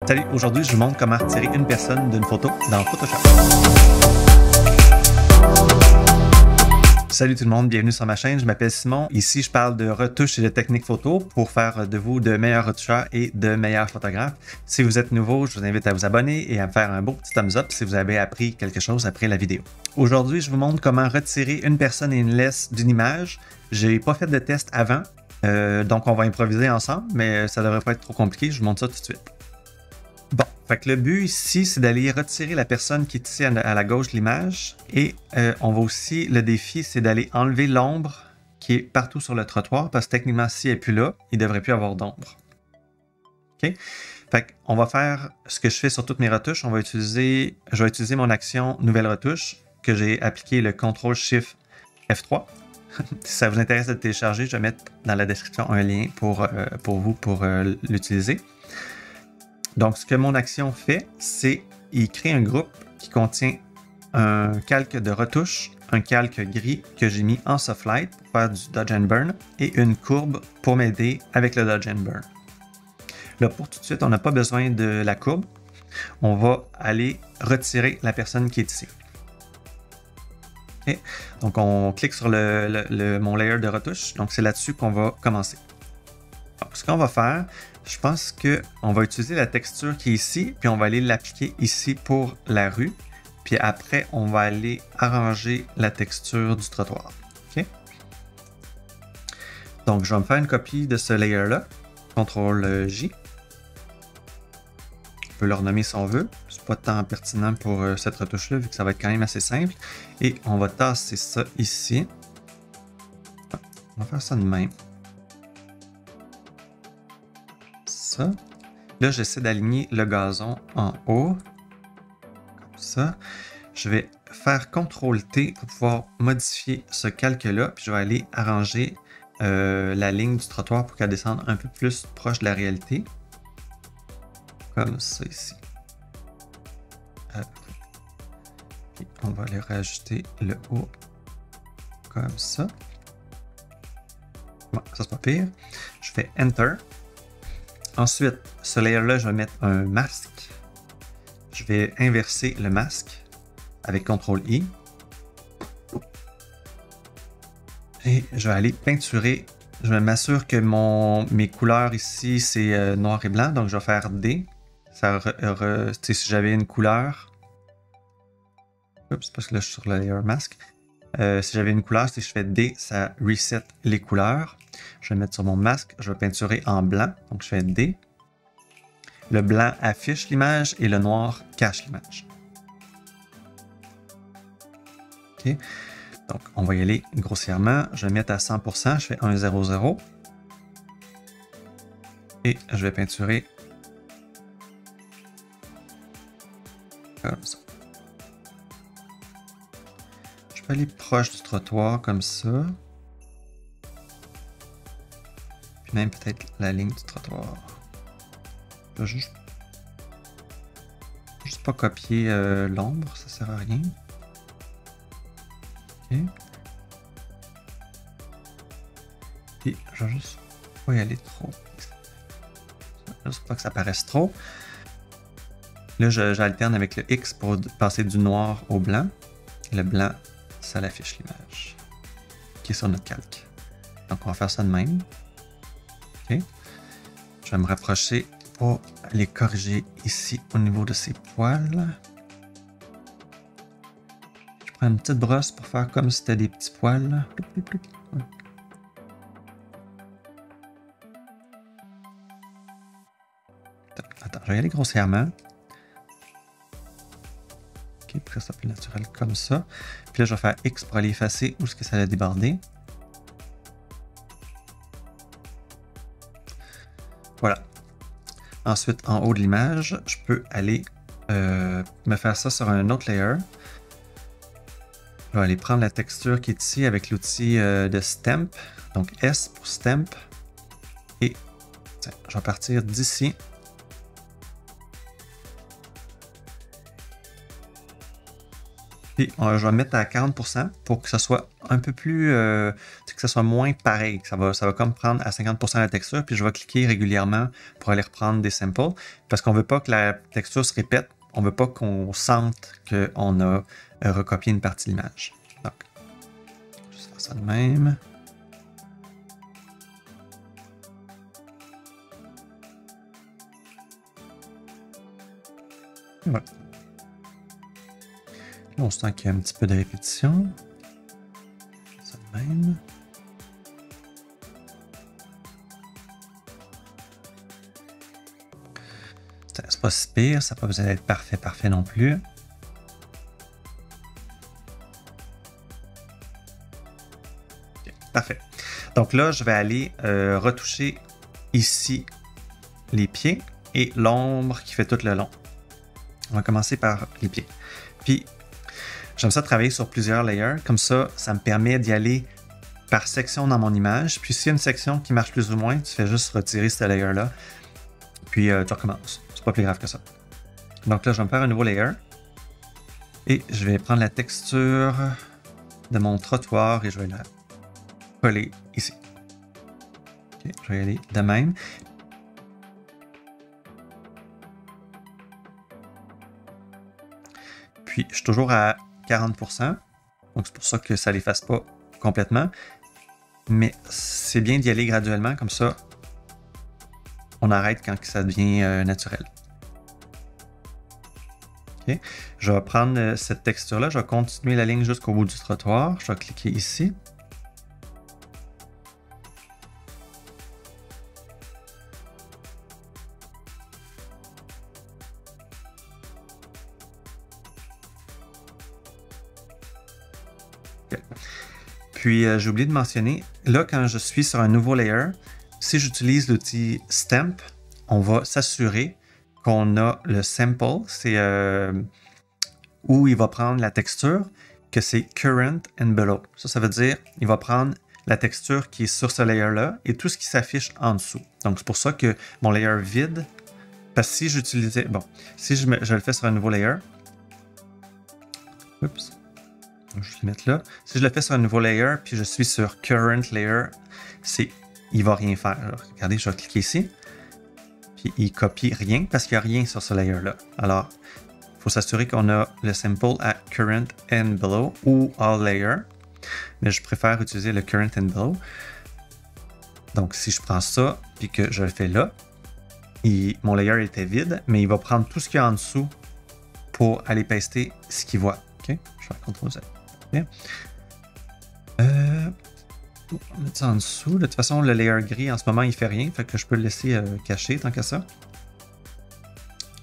Salut, aujourd'hui je vous montre comment retirer une personne d'une photo dans Photoshop. Salut tout le monde, bienvenue sur ma chaîne, je m'appelle Simon. Ici je parle de retouches et de techniques photo pour faire de vous de meilleurs retoucheurs et de meilleurs photographes. Si vous êtes nouveau, je vous invite à vous abonner et à me faire un beau petit thumbs up si vous avez appris quelque chose après la vidéo. Aujourd'hui je vous montre comment retirer une personne et une laisse d'une image. J'ai pas fait de test avant, donc on va improviser ensemble, mais ça devrait pas être trop compliqué, je vous montre ça tout de suite. Bon, fait que le but ici, c'est d'aller retirer la personne qui est ici à la gauche de l'image et on va aussi, le défi, c'est d'aller enlever l'ombre qui est partout sur le trottoir parce que techniquement, si elle n'est plus là, il ne devrait plus avoir d'ombre. OK? Fait qu'on va faire ce que je fais sur toutes mes retouches. Je vais utiliser mon action Nouvelle retouche que j'ai appliqué le CTRL-SHIFT F3. Si ça vous intéresse de le télécharger, je vais mettre dans la description un lien pour vous pour l'utiliser. Donc, ce que mon action fait, c'est qu'il crée un groupe qui contient un calque de retouche, un calque gris que j'ai mis en Softlight pour faire du Dodge and Burn et une courbe pour m'aider avec le Dodge and Burn. Là, pour tout de suite, on n'a pas besoin de la courbe. On va aller retirer la personne qui est ici. Okay. Donc, on clique sur mon layer de retouche. Donc, c'est là-dessus qu'on va commencer. Donc, ce qu'on va faire, je pense qu'on va utiliser la texture qui est ici, puis on va aller l'appliquer ici pour la rue. Puis après, on va aller arranger la texture du trottoir. Okay? Donc, je vais me faire une copie de ce layer-là. CTRL-J. On peut le renommer si on veut. C'est pas tant pertinent pour cette retouche-là, vu que ça va être quand même assez simple. Et on va tasser ça ici. On va faire ça de même. Ça. Là, j'essaie d'aligner le gazon en haut. Comme ça. Je vais faire CTRL-T pour pouvoir modifier ce calque-là. Puis je vais aller arranger la ligne du trottoir pour qu'elle descende un peu plus proche de la réalité. Comme ça ici. Puis on va aller rajouter le haut. Comme ça. Bon, ça c'est pas pire. Je fais Enter. Ensuite, ce layer-là, je vais mettre un masque. Je vais inverser le masque avec CTRL-I. Et je vais aller peinturer. Je m'assure que mes couleurs ici, c'est noir et blanc. Donc, je vais faire D. Si j'avais une couleur... Oups, parce que là, je suis sur le layer masque. Si j'avais une couleur, si je fais D, ça reset les couleurs. Je vais mettre sur mon masque, je vais peinturer en blanc. Donc, je fais D. Le blanc affiche l'image et le noir cache l'image. OK. Donc, on va y aller grossièrement. Je vais mettre à 100%. Je fais 1,00. Et je vais peinturer comme ça. Je peux aller proche du trottoir comme ça. Puis même peut-être la ligne du trottoir. Je vais juste pas copier l'ombre, ça sert à rien. Ok. Puis je vais juste pas y aller trop. Juste pas que ça paraisse trop. Là, j'alterne avec le X pour passer du noir au blanc. Le blanc, ça l'affiche l'image qui est sur notre calque. Donc on va faire ça de même. Ok. Je vais me rapprocher pour aller corriger ici au niveau de ces poils. Je prends une petite brosse pour faire comme si c'était des petits poils. Attends, je vais y aller grossièrement. Ok, pour que ça soit plus naturel comme ça. Puis là, je vais faire X pour aller effacer où est-ce que ça a débordé. Voilà. Ensuite, en haut de l'image, je peux aller me faire ça sur un autre layer. Je vais aller prendre la texture qui est ici avec l'outil de Stamp. Donc S pour Stamp. Et tiens, je vais partir d'ici. Puis je vais mettre à 40% pour que ça soit un peu plus, que ça soit moins pareil. Ça va comme prendre à 50% la texture, puis je vais cliquer régulièrement pour aller reprendre des samples, parce qu'on veut pas que la texture se répète, on veut pas qu'on sente qu'on a recopié une partie de l'image. Donc, je vais juste faire ça de même. Et voilà. Là, on sent qu'il y a un petit peu de répétition. Ça de même. C'est pas si pire, ça n'a pas besoin d'être parfait non plus. Okay, parfait. Donc là, je vais aller retoucher ici les pieds et l'ombre qui fait tout le long. On va commencer par les pieds. Puis, j'aime ça travailler sur plusieurs layers. Comme ça, ça me permet d'y aller par section dans mon image. Puis, s'il y a une section qui marche plus ou moins, tu fais juste retirer ce layer-là. Puis, tu recommences. C'est pas plus grave que ça. Donc là, je vais me faire un nouveau layer. Et je vais prendre la texture de mon trottoir et je vais la coller ici. Okay, je vais y aller de même. Puis, je suis toujours à 40%. Donc, c'est pour ça que ça ne l'efface pas complètement. Mais c'est bien d'y aller graduellement. Comme ça, on arrête quand ça devient naturel. Okay. Je vais prendre cette texture-là. Je vais continuer la ligne jusqu'au bout du trottoir. Je vais cliquer ici. Okay. Puis, j'ai oublié de mentionner, là, quand je suis sur un nouveau layer, si j'utilise l'outil Stamp, on va s'assurer qu'on a le sample, c'est où il va prendre la texture, que c'est Current and Below. Ça veut dire il va prendre la texture qui est sur ce layer-là et tout ce qui s'affiche en dessous. Donc, c'est pour ça que mon layer vide, parce que si j'utilisais, bon, si je le fais sur un nouveau layer, oups, je vais le mettre là. Si je le fais sur un nouveau layer, puis je suis sur Current Layer, il va rien faire. Alors, regardez, je vais cliquer ici. Puis il copie rien parce qu'il n'y a rien sur ce layer-là. Alors, il faut s'assurer qu'on a le sample à Current and Below ou All Layer. Mais je préfère utiliser le Current and Below. Donc, si je prends ça, puis que je le fais là, mon layer était vide, mais il va prendre tout ce qu'il y a en dessous pour aller paster ce qu'il voit. OK? Je vais faire CTRL-Z. Okay. On va mettre ça en dessous. De toute façon, le layer gris, en ce moment, il fait rien. Fait que je peux le laisser caché tant qu'à ça.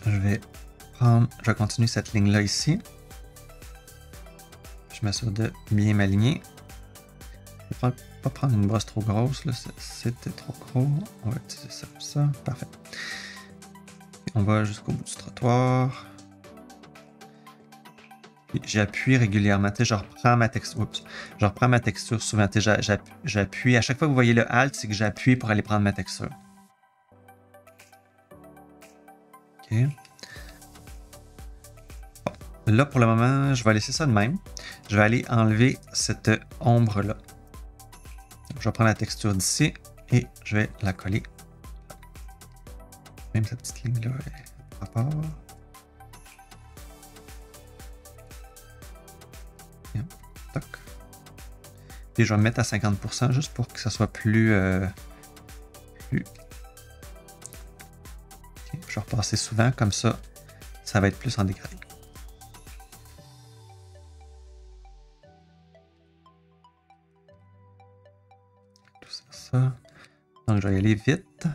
Je vais continuer cette ligne-là ici. Je m'assure de bien m'aligner. Je ne vais pas prendre une brosse trop grosse. C'était trop gros. On va utiliser ça comme ça. Parfait. Et on va jusqu'au bout du trottoir. J'appuie régulièrement. Je reprends ma texture. Oups. Je reprends ma texture souvent. J'appuie. À chaque fois que vous voyez le Alt, c'est que j'appuie pour aller prendre ma texture. OK. Bon. Là, pour le moment, je vais laisser ça de même. Je vais aller enlever cette ombre-là. Je vais prendre la texture d'ici et je vais la coller. Même cette petite ligne-là est par rapport. Et je vais me mettre à 50% juste pour que ça soit plus... Okay. Je vais repasser souvent, comme ça, ça va être plus en dégradé. Tout ça. Donc, je vais y aller vite.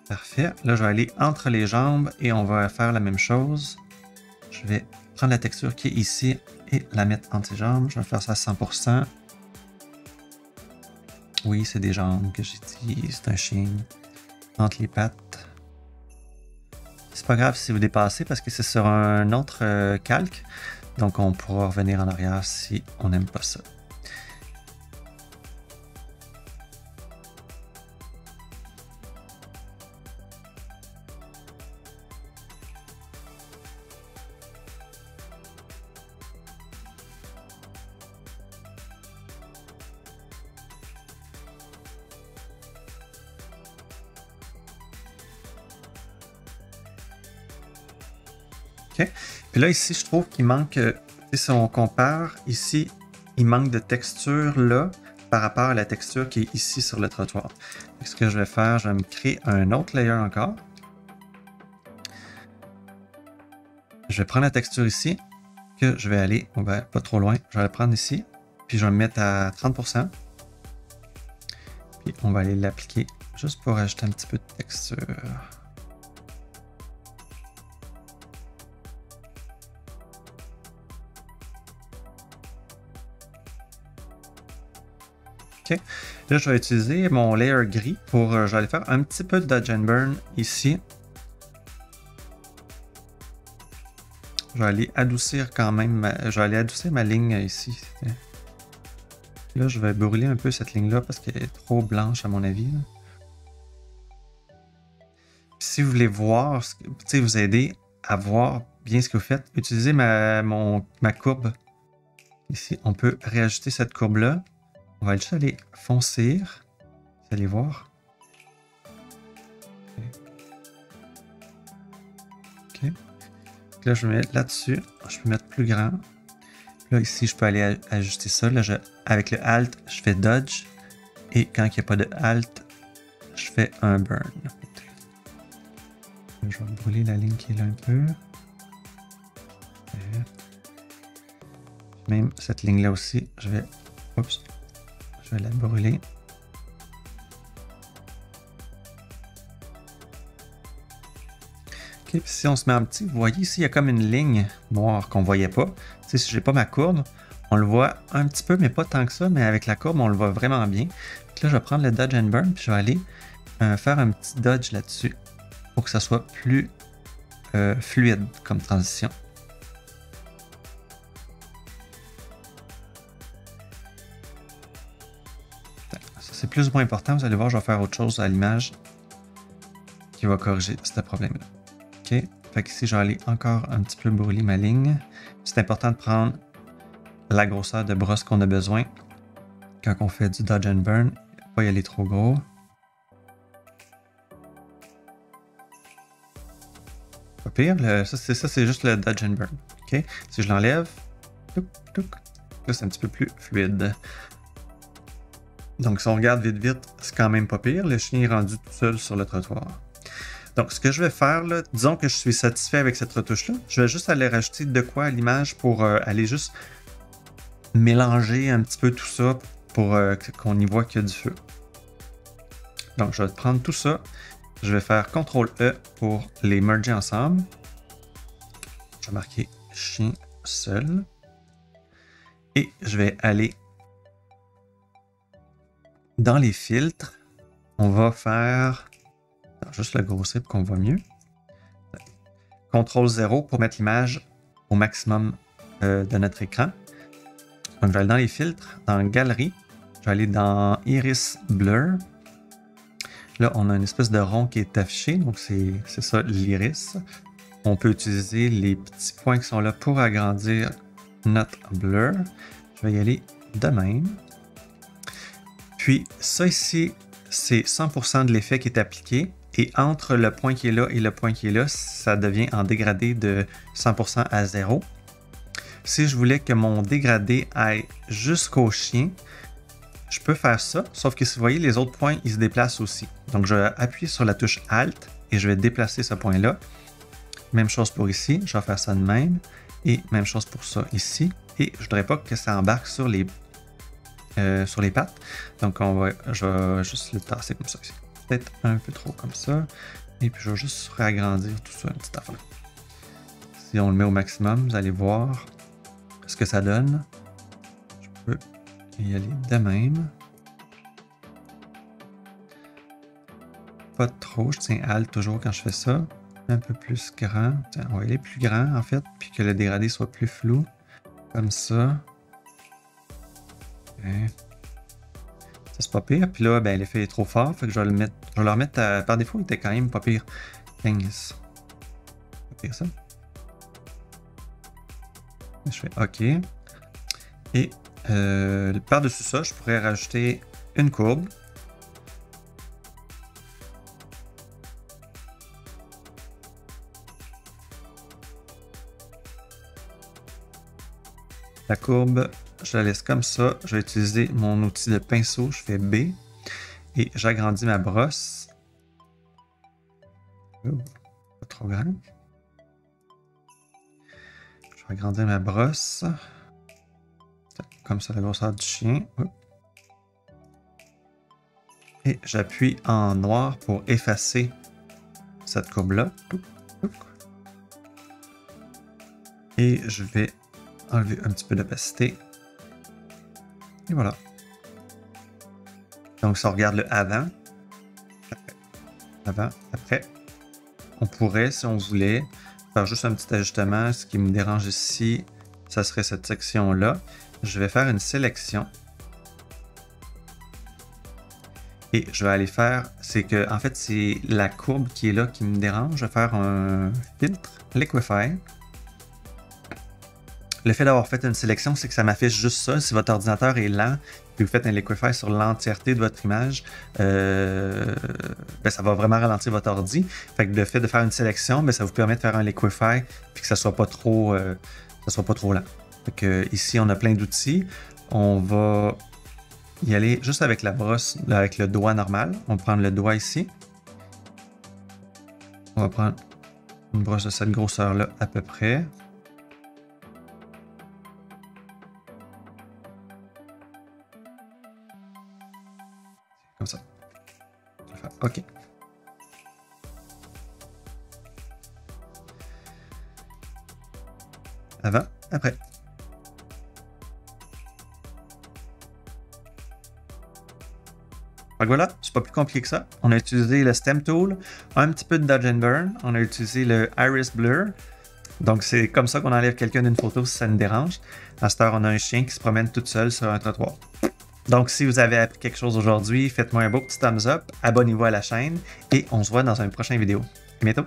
Parfait. Là, je vais aller entre les jambes et on va faire la même chose. Je vais prendre la texture qui est ici et la mettre entre les jambes. Je vais faire ça à 100%. Oui, c'est des jambes que j'utilise. C'est un chien entre les pattes. C'est pas grave si vous dépassez parce que c'est sur un autre calque. Donc, on pourra revenir en arrière si on n'aime pas ça. OK? Puis là, ici, je trouve qu'il manque, si on compare, ici, il manque de texture là par rapport à la texture qui est ici sur le trottoir. Donc, ce que je vais faire, je vais me créer un autre layer encore. Je vais prendre la texture ici, que je vais aller, pas trop loin, je vais la prendre ici, puis je vais me mettre à 30%. Puis on va aller l'appliquer juste pour ajouter un petit peu de texture. OK. Là, je vais utiliser mon layer gris pour, je vais aller faire un petit peu de dodge and burn ici. Je vais aller adoucir quand même, je vais aller adoucir ma ligne ici. Là, je vais brûler un peu cette ligne-là parce qu'elle est trop blanche à mon avis. Puis si vous voulez voir, vous aider à voir bien ce que vous faites, utilisez ma courbe. Ici, on peut réajuster cette courbe-là. On va juste aller foncir. Vous allez voir. OK. Là, je vais me mettre là-dessus. Je peux mettre plus grand. Là, ici, je peux aller ajuster ça. Là, avec le Alt, je fais Dodge. Et quand il n'y a pas de Alt, je fais un Burn. Je vais brûler la ligne qui est là un peu. Même cette ligne-là aussi, je vais la brûler. OK, puis si on se met en petit, vous voyez ici, il y a comme une ligne noire qu'on ne voyait pas. Si je n'ai pas ma courbe, on le voit un petit peu, mais pas tant que ça, mais avec la courbe, on le voit vraiment bien. Donc là, je vais prendre le Dodge and Burn, puis je vais aller faire un petit dodge là-dessus pour que ça soit plus fluide comme transition. Ça, c'est plus ou moins important. Vous allez voir, je vais faire autre chose à l'image qui va corriger ce problème-là. OK. Fait qu'ici, je vais aller encore un petit peu brûler ma ligne. C'est important de prendre la grosseur de brosse qu'on a besoin quand on fait du Dodge and Burn. Pas y aller trop gros. Pas pire. Ça, c'est juste le Dodge and Burn. OK. Si je l'enlève, là, c'est un petit peu plus fluide. Donc, si on regarde vite, c'est quand même pas pire. Le chien est rendu tout seul sur le trottoir. Donc, ce que je vais faire, là, disons que je suis satisfait avec cette retouche-là, je vais juste aller rajouter de quoi à l'image pour aller juste mélanger un petit peu tout ça pour qu'on y voit qu'il y a du feu. Donc, je vais prendre tout ça. Je vais faire CTRL-E pour les merger ensemble. Je vais marquer chien seul. Et je vais aller dans les filtres. On va faire... juste le grossir pour qu'on voit mieux. CTRL 0 pour mettre l'image au maximum de notre écran. Donc, je vais aller dans les filtres, dans Galerie. Je vais aller dans Iris Blur. Là, on a une espèce de rond qui est affiché. Donc, c'est ça l'iris. On peut utiliser les petits points qui sont là pour agrandir notre blur. Je vais y aller de même. Puis, ça ici, c'est 100% de l'effet qui est appliqué. Et entre le point qui est là et le point qui est là, ça devient en dégradé de 100% à 0. Si je voulais que mon dégradé aille jusqu'au chien, je peux faire ça, sauf que si vous voyez, les autres points, ils se déplacent aussi. Donc, je vais appuyer sur la touche Alt et je vais déplacer ce point-là. Même chose pour ici, je vais faire ça de même. Et même chose pour ça ici. Et je ne voudrais pas que ça embarque sur les pattes. Donc, je vais juste le tasser comme ça ici. Peut-être un peu trop comme ça. Et puis, je vais juste réagrandir tout ça, une petite affaire. Si on le met au maximum, vous allez voir ce que ça donne. Je peux y aller de même. Pas trop, je tiens Alt toujours quand je fais ça. Un peu plus grand. Tiens, on va aller plus grand en fait, puis que le dégradé soit plus flou. Comme ça. Okay. Ça, c'est pas pire. Puis là, ben, l'effet est trop fort. Fait que je vais le remettre par défaut, il était quand même pas pire. 15. Pas pire ça. Je fais OK. Et par-dessus ça, je pourrais rajouter une courbe. La courbe, je la laisse comme ça. Je vais utiliser mon outil de pinceau. Je fais B. Et j'agrandis ma brosse. Oh, pas trop grand. Je vais agrandir ma brosse. Comme ça, la grosseur du chien. Et j'appuie en noir pour effacer cette courbe-là. Et je vais enlever un petit peu d'opacité. Et voilà. Donc, si on regarde le avant, après, on pourrait, si on voulait, faire juste un petit ajustement. Ce qui me dérange ici, ça serait cette section-là. Je vais faire une sélection. Et je vais aller faire, c'est que, en fait, c'est la courbe qui est là qui me dérange. Je vais faire un filtre, Liquify. Le fait d'avoir fait une sélection, c'est que ça m'affiche juste ça. Si votre ordinateur est lent, puis vous faites un Liquify sur l'entièreté de votre image, ça va vraiment ralentir votre ordi. Fait que le fait de faire une sélection, ça vous permet de faire un Liquify puis que ça soit pas trop lent. Fait que, ici, on a plein d'outils. On va y aller juste avec la brosse, avec le doigt normal. On va prendre le doigt ici. On va prendre une brosse de cette grosseur-là à peu près. Comme ça. OK. Avant, après. Donc voilà, c'est pas plus compliqué que ça. On a utilisé le Stem Tool, un petit peu de Dodge and Burn, on a utilisé le Iris Blur. Donc c'est comme ça qu'on enlève quelqu'un d'une photo si ça nous dérange. À cette heure, on a un chien qui se promène toute seule sur un trottoir. Donc si vous avez appris quelque chose aujourd'hui, faites-moi un beau petit thumbs up, abonnez-vous à la chaîne et on se voit dans une prochaine vidéo. À bientôt!